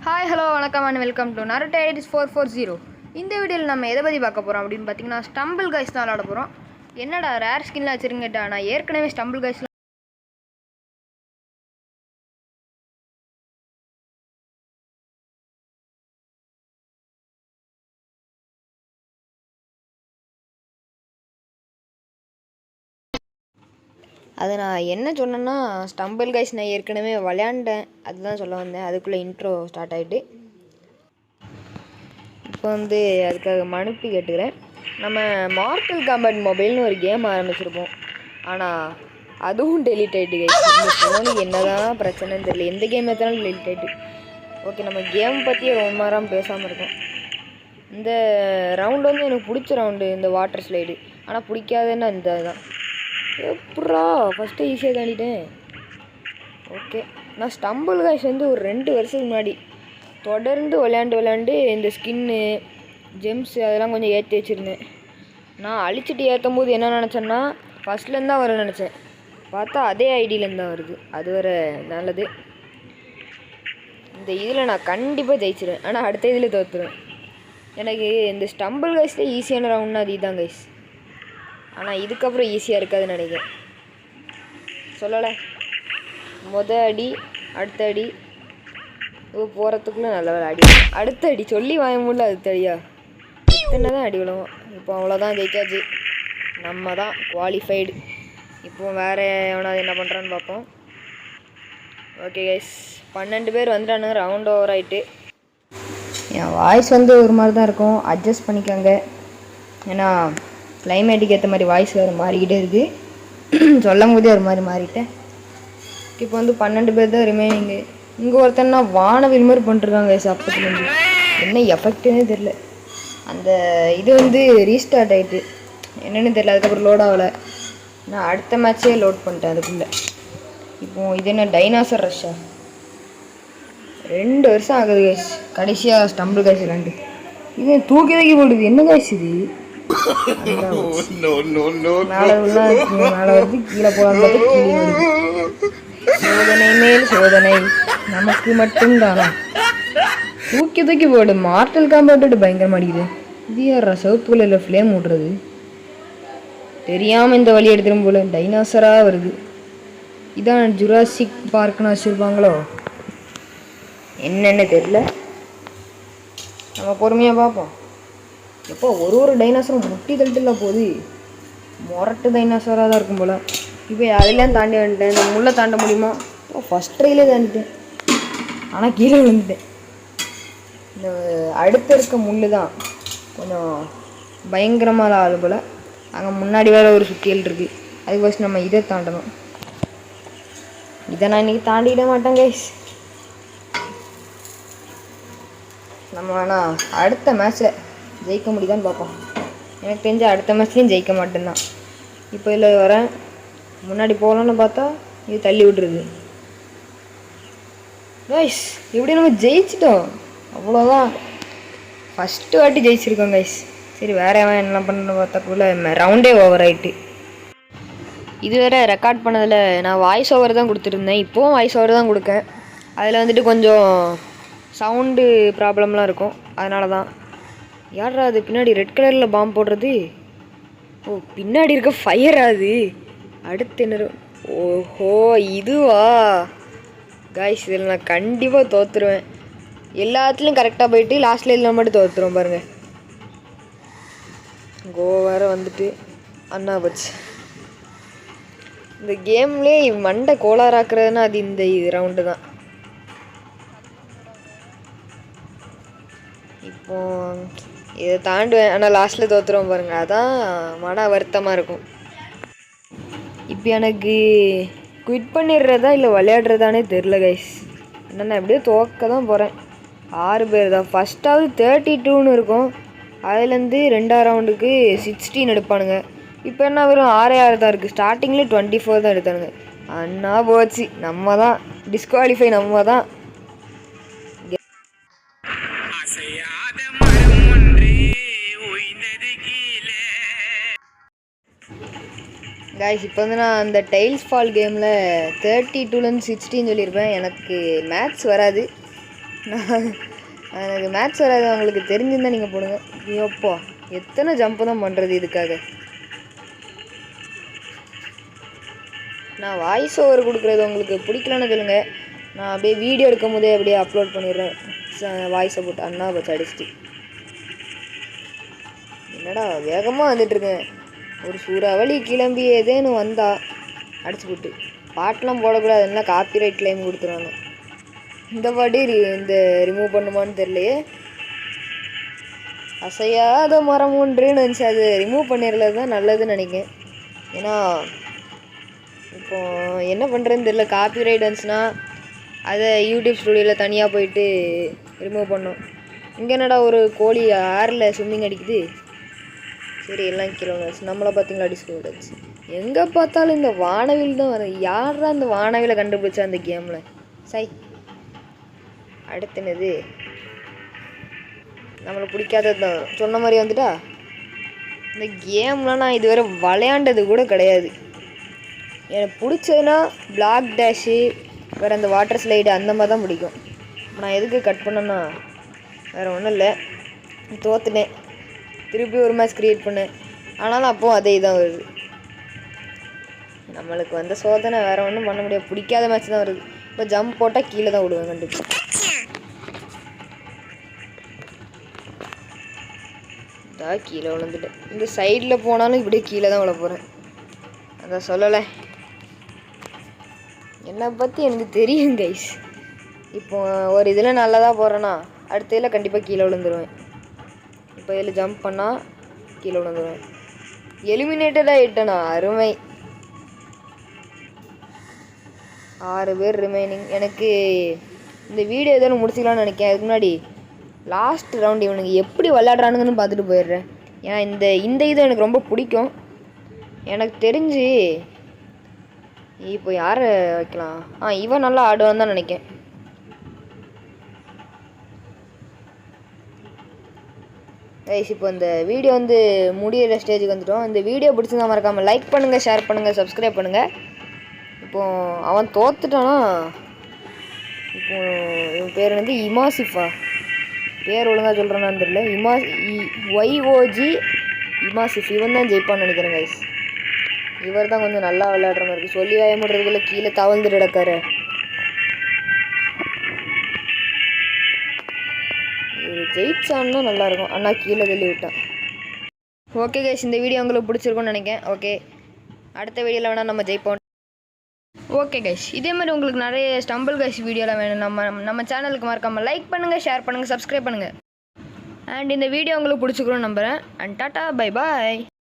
Hi hello வணக்கம் and welcome to Naruto 440. இந்த வீடியோவில் நம்ம எதை பற்றி பார்க்க போகிறோம் அப்படின்னு பார்த்தீங்கன்னா ஸ்டம்பிள் கைஸ் தான் விளாட போகிறோம். என்னடா ரேர் ஸ்கின்லாம் வச்சுருங்கட்டா, நான் ஏற்கனவே ஸ்டம்பிள் கைஸ்லாம் அது நான் என்ன சொன்னேன்னா ஸ்டம்பிள் கைஸ் நான் ஏற்கனவே விளையாண்டேன், அதுதான் சொல்ல வந்தேன். அதுக்குள்ளே இன்ட்ரோ ஸ்டார்ட் ஆகிட்டு இப்போ அதுக்காக மனுப்பி கேட்டுக்கிறேன். நம்ம மார்டல் காம்பட் மொபைல்னு ஒரு கேம் ஆரம்பிச்சிருப்போம், ஆனால் அதுவும் டெலிட் ஆகிட்டு கைஸ். இந்த ஃபோனுக்கு என்ன தான் பிரச்சனைன்னு தெரியல, எந்த கேம் எடுத்தாலும் டெலிட் ஆகிட்டு. ஓகே, நம்ம கேம் பற்றி ரொம்ப நேரம் பேசாமல் இருக்கோம். இந்த ரவுண்டு எனக்கு பிடிச்ச ரவுண்டு, இந்த வாட்டர் ஸ்லைடு. ஆனால் பிடிக்காதுன்னா இந்த தான் எப்படா ஃபஸ்ட்டு ஈஸியாக தாண்டிட்டேன். ஓகே, நான் ஸ்டம்பிள் கைஸ் ஒரு 2 வருஷத்துக்கு முன்னாடி தொடர்ந்து விளையாண்டு இந்த ஸ்கின்னு ஜெம்ஸு அதெல்லாம் கொஞ்சம் ஏற்றி வச்சுருந்தேன். நான் அழிச்சிட்டு ஏற்றும் போது என்ன நினச்சேன்னா ஃபஸ்ட்லேருந்து தான் வரும்னு நினச்சேன். பார்த்தா அதே ஐடியிலேருந்து தான் வருது. அது வேறு நல்லது. இந்த இதில் நான் கண்டிப்பாக ஜெயிச்சிடுவேன், ஆனால் அடுத்த இதில் தோற்றுருவேன். எனக்கு இந்த ஸ்டம்பிள் கைஸில் ஈஸியான ரவுண்ட்னா அது இதுதான் கைஸ். ஆனால் இதுக்கப்புறம் ஈஸியாக இருக்காதுன்னு நினைக்கிறேன். சொல்லலை, அடி அடுத்த அடி போகிறதுக்குள்ளே நல்ல வேலை அடி, அடுத்த அடி சொல்லி வாங்க முடியல. அடுத்த அடியா இத்தனை தான் அடி விழுவோம். இப்போ அவ்வளோதான், ஜெயிச்சாச்சு, நம்ம தான் குவாலிஃபைடு. இப்போ வேறு எவனாவது என்ன பண்ணுறான்னு பார்ப்போம். ஓகே கைஸ், 12 பேர் வந்துட்டானுங்க. ரவுண்ட் ஓவர் ஆகிட்டு என் வாய்ஸ் ஒரு மாதிரி தான் இருக்கும், அட்ஜஸ்ட் பண்ணிக்கோங்க. ஏன்னா கிளைமேட்டுக்கு ஏற்ற மாதிரி வாய்ஸ் வேறு மாறிக்கிட்டே இருக்குது. சொல்லும் போதே ஒரு மாதிரி மாறிட்டேன். இப்போ 12 பேர் தான் ரிமைனிங்கு. இங்கே ஒருத்தன்னா வானவில் மாதிரி பண்ணிட்டுருக்காங்க கைஸ். அப்பத்துலேருந்து என்ன எஃபெக்ட்டுன்னே தெரில. அந்த இது ரீஸ்டார்ட் ஆகிட்டு என்னென்னு தெரில, அதுக்கப்புறம் லோட் ஆகலை. நான் அடுத்த மேட்ச்சே லோட் பண்ணிட்டேன் அதுக்குள்ளே. இப்போது இது என்ன டைனாசர் ரஷ்ஷா? 2 வருஷம் ஆகுது கைஸ் கடைசியாக ஸ்டம்பிள் கைஸ் 2. இது தூக்கி போடுது, என்ன கைஸ் இது? மேலே வருது, கீழே போகலான்னு கீழே வருது. சோதனை மேல் சோதனை நமக்கு மட்டும்தானா? தூக்கி போடு. மார்டல் காம்பட் பயங்கரமாக அடிக்குது. இது யாரா சிவப்பு கலரில் ஃப்ளேம் விட்றது? தெரியாமல் இந்த வழி எடுத்துடும் போல. டைனாசராக வருது. இதான் ஜுராசிக் பார்க்குன்னு வச்சுருப்பாங்களோ என்னென்னு தெரில. நம்ம பொறுமையாக பார்ப்போம். எப்போ ஒரு டைனாசரும் முட்டி தள்ளிட்டுலாம் போகுது. மொரட்டு டைனாசராக தான் இருக்கும் போல். இப்போ அதெல்லாம் தாண்டி வந்துட்டேன். இந்த முள்ளை தாண்ட முடியுமா? ஃபஸ்ட் ட்ரைலே தாண்டிட்டேன், ஆனால் கீழே விழுந்துட்டேன். இந்த அடுத்த இருக்க முள் தான் கொஞ்சம் பயங்கரமாக ஆள் போல். அங்கே முன்னாடி வேறு ஒரு சுத்தியல் இருக்குது, அதுக்கு ஃபஸ்ட் நம்ம இதை தாண்டணும். இதை நான் இன்றைக்கி தாண்டிட மாட்டேன் கைஸ். நம்ம ஆனால் அடுத்த மேட்ச்சில் ஜெயிக்க முடியுதான்னு பார்ப்போம். எனக்கு தெரிஞ்ச அடுத்த மேட்ச்லேயும் ஜெயிக்க மாட்டேன்தான். இப்போ இதில் வரேன், முன்னாடி போகலான்னு பார்த்தா இது தள்ளி விட்டுருது கைஸ். இப்படி நம்ம ஜெயிச்சிட்டோம், அவ்வளோதான். ஃபஸ்ட்டு வாட்டி ஜெயிச்சிருக்கோம் கைஸ். சரி, வேறு எவன் என்ன பண்ணணும்னு பார்த்தாக்குள்ள ரவுண்டே ஓவர் ஆகிட்டு. இது வேறு ரெக்கார்ட் பண்ணதில் நான் வாய்ஸ் ஓவர் தான் கொடுத்துருந்தேன், இப்போவும் வாய்ஸ் ஓவர் தான் கொடுக்கேன். அதில் கொஞ்சம் சவுண்டு ப்ராப்ளம்லாம் இருக்கும், அதனால தான். யாரா அது பின்னாடி ரெட் கலரில் பாம்பு போடுறது? ஓ, பின்னாடி இருக்க ஃபயர் அது. அடுத்து என்ன? ஓஹோ, இதுவா கைஸ்? இதில் நான் கண்டிப்பாக தோற்றுருவேன். எல்லாத்துலேயும் கரெக்டாக போயிட்டு லாஸ்ட்டில் இதில் மட்டும் தோற்றுருவோம் பாருங்கள். கோ வேறு அண்ணா போச்சு. இந்த கேம்லேயே மண்டை கோளாறாக்குறதுன்னா அது இந்த ரவுண்டு தான். இப்போ இதை தாண்டுவேன், ஆனால் லாஸ்ட்டில் தோற்றுருவோம் பாருங்கள். அதான் மன வருத்தமாக இருக்கும். இப்போ எனக்கு குவிட் பண்ணிடுறதா இல்லை விளையாடுறதானே தெரில கைஸ். நான் எப்படியோ தோக்க தான் போகிறேன். 6 பேர் தான். ஃபஸ்ட்டாவது 32ன்னு இருக்கும், அதுலேருந்து 2ஆம் ரவுண்டுக்கு 16 எடுப்பானுங்க. இப்போ என்ன வெறும் 6 தான் இருக்குது. ஸ்டார்டிங்கில் 24 தான் எடுத்தானுங்க. அண்ணா போச்சு, நம்ம தான் டிஸ்குவாலிஃபை, நம்ம தான். கைஸ், இப்போ நான் அந்த டைல்ஸ் ஃபால் கேமில் 32லேருந்து 16 சொல்லியிருப்பேன். எனக்கு மேத்ஸ் வராது, நான் எனக்கு மேட்ச் வராது, அவங்களுக்கு தெரிஞ்சுருந்தா நீங்கள் போடுங்க. ஐயோப்பா எத்தனை ஜம்ப்பு தான் பண்ணுறது இதுக்காக. நான் வாய்ஸ் ஓவர் கொடுக்குறது உங்களுக்கு பிடிக்கலன்னு சொல்லுங்கள், நான் அப்படியே வீடியோ எடுக்கும் போதே அப்படியே அப்லோட் பண்ணிடுறேன். வாய்ஸை போட்டு அண்ணா வச்சு அடிச்சுட்டு. என்னடா வேகமாக வந்துட்டுருக்கேன், ஒரு சூறாவளி கிளம்பி ஏதேன்னு வந்தா அடிச்சு போட்டு. பாட்டெலாம் போடக்கூடாது, என்ன காப்பிரைட் கிளைம் கொடுத்துருவாங்க. இந்த பாட்டி இந்த ரிமூவ் பண்ணுமான்னு தெரியலையே. அசையாத மரம் ஒன்றுன்னு நினச்சி அது ரிமூவ் பண்ணிடறது தான் நல்லதுன்னு நினைக்கிறேன். ஏன்னா இப்போ என்ன பண்ணுறதுன்னு தெரியல. காப்பிரைட் வந்துச்சுன்னா அதை யூடியூப் ஸ்டூடியோவில் தனியாக போயிட்டு ரிமூவ் பண்ணோம். இங்கே என்னடா ஒரு கோழி ஆறில் ஸ்விம்மிங் அடிக்குது. சரி எல்லாம் கீழே வந்துச்சு. நம்மளை பார்த்தீங்களா டிஸ்கோ வந்துச்சு. எங்கே பார்த்தாலும் இந்த வானவில் தான் வரும். யாரா இந்த வானவிலை கண்டுபிடிச்சா அந்த கேமில்? சை. அடுத்துனது நம்மளுக்கு பிடிக்காதது தான் வரும். சொன்ன மாதிரி வந்துட்டா. இந்த கேம்லாம் நான் இதுவரை விளையாண்டது கூட கிடையாது. எனக்கு பிடிச்சதுன்னா பிளாக் டேஷு, வேறு அந்த வாட்டர் ஸ்லைடு அந்த மாதிரி தான் பிடிக்கும். நான் எதுக்கு கட் பண்ணேன்னா வேறு ஒன்றும் இல்லை, தோற்றுனேன். திருப்பி ஒரு மேட்ச் க்ரியேட் பண்ணேன், ஆனாலும் அப்போது அதே தான் வருது. நம்மளுக்கு வந்த சோதனை வேறு ஒன்றும் பண்ண முடியாது. பிடிக்காத மேட்ச் தான் வருது. இப்போ ஜம்ப் போட்டால் கீழே தான் விடுவேன் கண்டிப்பாக. இதாக கீழே விழுந்துட்டேன். இந்த சைடில் போனாலும் இப்படியே கீழே தான் விழ போகிறேன். அதான் சொல்லலை, என்னை பற்றி எனக்கு தெரியும் கைஸ். இப்போ ஒரு இதில் நல்லதாக போகிறேன்னா அடுத்த இதில் கண்டிப்பாக கீழே விழுந்துருவேன். இப்போ இதில் ஜம்ப் பண்ணால் கீழே விழுந்துருவேன். எலிமினேட்டடாக ஆகிட்டேனா, அருமை. 6 பேர் ரிமைனிங். எனக்கு இந்த வீடியோ எதாவது முடிச்சிக்கலாம்னு நினைக்கிறேன். அதுக்கு முன்னாடி லாஸ்ட் ரவுண்ட் இவனுக்கு எப்படி விளையாடுறானுங்கன்னு பார்த்துட்டு போயிடுறேன். ஏன்னா இந்த இது எனக்கு ரொம்ப பிடிக்கும். எனக்கு தெரிஞ்சு இப்போ யாரை வைக்கலாம்? இவன் நல்லா ஆடுவான்னு தான் நினைக்கிறேன். கைஸ் இப்போ இந்த வீடியோ முடியிற ஸ்டேஜுக்கு வந்துட்டோம். இந்த வீடியோ பிடிச்சிருந்தா மறக்காமல் லைக் பண்ணுங்கள், ஷேர் பண்ணுங்கள், சப்ஸ்கிரைப் பண்ணுங்கள். இப்போது அவன் தோத்துட்டானா, இப்போ இவன் பேர் இமாசிஃபா, பேர் ஒழுங்காக சொல்கிறேன்னான்னு தெரியல. YOG இமாசிஃப். இவன் தான் ஜெயிப்பான்னு நினைக்கிறேன் கைஸ். இவர் தான் கொஞ்சம் நல்லா விளையாடுற மாதிரி இருக்குது. சொல்லி வாயமுடுறதுக்குள்ள கீழே தவழ்ந்துட்டு கிடக்காரு. இவர் ஜெயிச்சான்னா நல்லாயிருக்கும், ஆனால் கீழே தள்ளி விட்டான். ஓகே கைஸ், இந்த வீடியோ உங்களுக்கு பிடிச்சிருக்கும்னு நினைக்கிறேன். ஓகே, அடுத்த வீடியோவில் வேணால் நம்ம ஜெயிப்போம். ஓகே கைஸ், இதே மாதிரி உங்களுக்கு நிறைய ஸ்டம்பிள் கைஸ் வீடியோலாம் வேணும், நம்ம சேனலுக்கு மறக்காமல் லைக் பண்ணுங்கள், ஷேர் பண்ணுங்கள், சப்ஸ்கிரைப் பண்ணுங்கள். அண்ட் இந்த வீடியோ உங்களுக்கு பிடிச்சிக்கணும்னு நம்புகிறேன். And tata, bye bye.